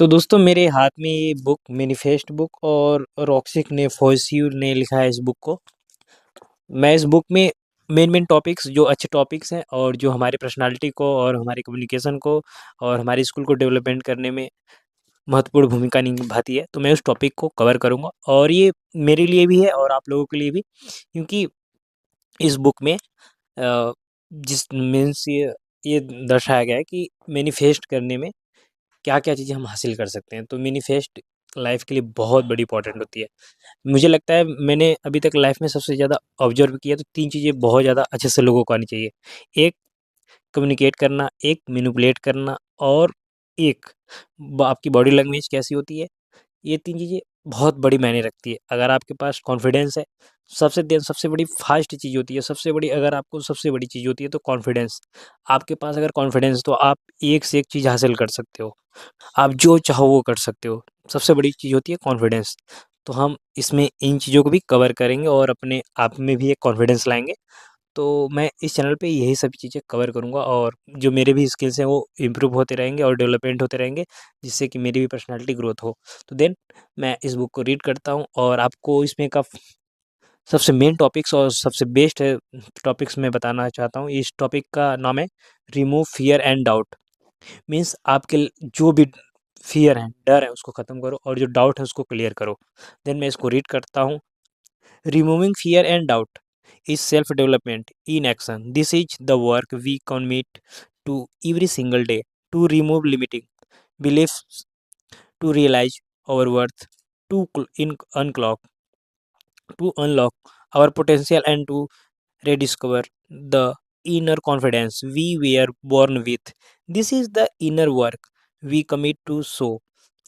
तो दोस्तों मेरे हाथ में ये बुक मैनिफेस्ट बुक और रॉक्सिक ने फोइस्यू ने लिखा है इस बुक को। मैं इस बुक में मेन टॉपिक्स जो अच्छे टॉपिक्स हैं और जो हमारी पर्सनालिटी को और हमारी कम्युनिकेशन को और हमारे स्कूल को डेवलपमेंट करने में महत्वपूर्ण भूमिका निभाती है, तो मैं उस टॉपिक को कवर करूँगा और ये मेरे लिए भी है और आप लोगों के लिए भी, क्योंकि इस बुक में जिस मीन्स ये दर्शाया गया है कि मैनिफेस्ट करने में क्या-क्या चीज़ें हम हासिल कर सकते हैं। तो मैनिफेस्ट लाइफ़ के लिए बहुत बड़ी इंपॉर्टेंट होती है। मुझे लगता है मैंने अभी तक लाइफ़ में सबसे ज़्यादा ऑब्ज़र्व किया तो 3 चीज़ें बहुत ज़्यादा अच्छे से लोगों को आनी चाहिए। एक कम्युनिकेट करना, एक मैनिपुलेट करना और एक आपकी बॉडी लैंग्वेज कैसी होती है। ये 3 चीज़ें बहुत बड़ी मायने रखती है। अगर आपके पास कॉन्फिडेंस है, सबसे बड़ी फ़ास्ट चीज़ होती है, सबसे बड़ी चीज़ होती है तो कॉन्फिडेंस। आपके पास अगर कॉन्फिडेंस है तो आप एक से एक चीज़ हासिल कर सकते हो। आप जो चाहो वो कर सकते हो। सबसे बड़ी चीज़ होती है कॉन्फिडेंस। तो हम इसमें इन चीज़ों को भी कवर करेंगे और अपने आप में भी एक कॉन्फिडेंस लाएँगे। तो मैं इस चैनल पे यही सभी चीज़ें कवर करूँगा और जो मेरे भी स्किल्स हैं वो इम्प्रूव होते रहेंगे और डेवलपमेंट होते रहेंगे, जिससे कि मेरी भी पर्सनैलिटी ग्रोथ हो। तो देन मैं इस बुक को रीड करता हूँ और आपको इसमें का सबसे मेन टॉपिक्स और सबसे बेस्ट टॉपिक्स मैं बताना चाहता हूँ। इस टॉपिक का नाम है remove fear and doubt. Means आपके जो भी फ़ियर है, डर है उसको ख़त्म करो और जो डाउट है उसको क्लियर करो। देन मैं इसको रीड करता हूँ। Removing fear and doubt is self development in action. This is the work we commit to every single day to remove limiting beliefs, to realize our worth, to unlock our potential and to rediscover the inner confidence we were born with. This is the inner work we commit to so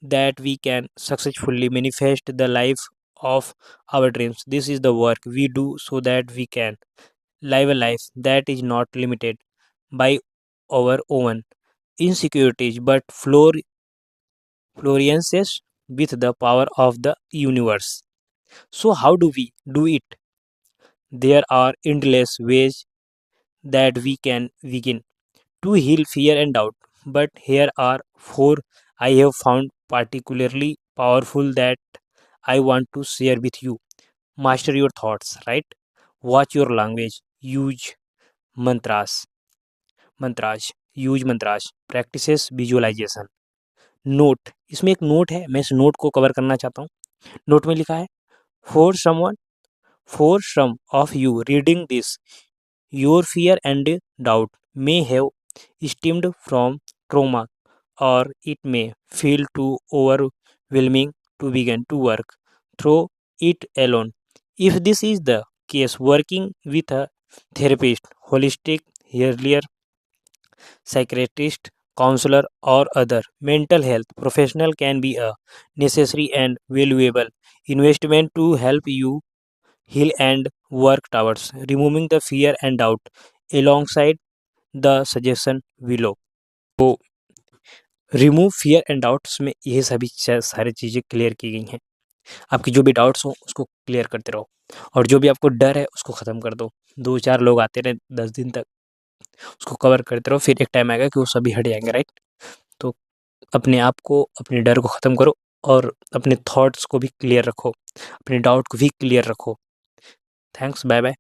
that we can successfully manifest the life of our dreams. This is the work we do so that we can live a life that is not limited by our own insecurities but flourishes with the power of the universe. So, how do we do it? There are endless ways that we can begin to heal fear and doubt. But here are four I have found particularly powerful that I want to share with you. Master your thoughts, right? Watch your language. Use mantras. Mantras. Use mantras. Practices visualization. Note, इसमें एक note है, मैं इस note को cover करना चाहता हूँ। Note में लिखा है for someone for some of you reading this your fear and doubt may have stemmed from trauma, or it may feel too overwhelming to begin to work through it alone. If this is the case, working with a therapist, holistic healer, psychiatrist, counselor, or other mental health professional can be a necessary and valuable investment to help you heal and work towards removing the fear and doubt alongside the suggestion below. तो remove fear and doubts में ये सभी सारी चीज़ें clear की गई हैं। आपकी जो भी डाउट्स हो उसको क्लियर करते रहो और जो भी आपको डर है उसको ख़त्म कर दो। 2-4 लोग आते रहे 10 दिन तक, उसको कवर करते रहो, फिर एक टाइम आएगा कि वो सभी हट जाएंगे, राइट? तो अपने आप को, अपने डर को ख़त्म करो और अपने थॉट्स को भी क्लियर रखो, अपने डाउट को भी क्लियर रखो। Thanks, bye bye.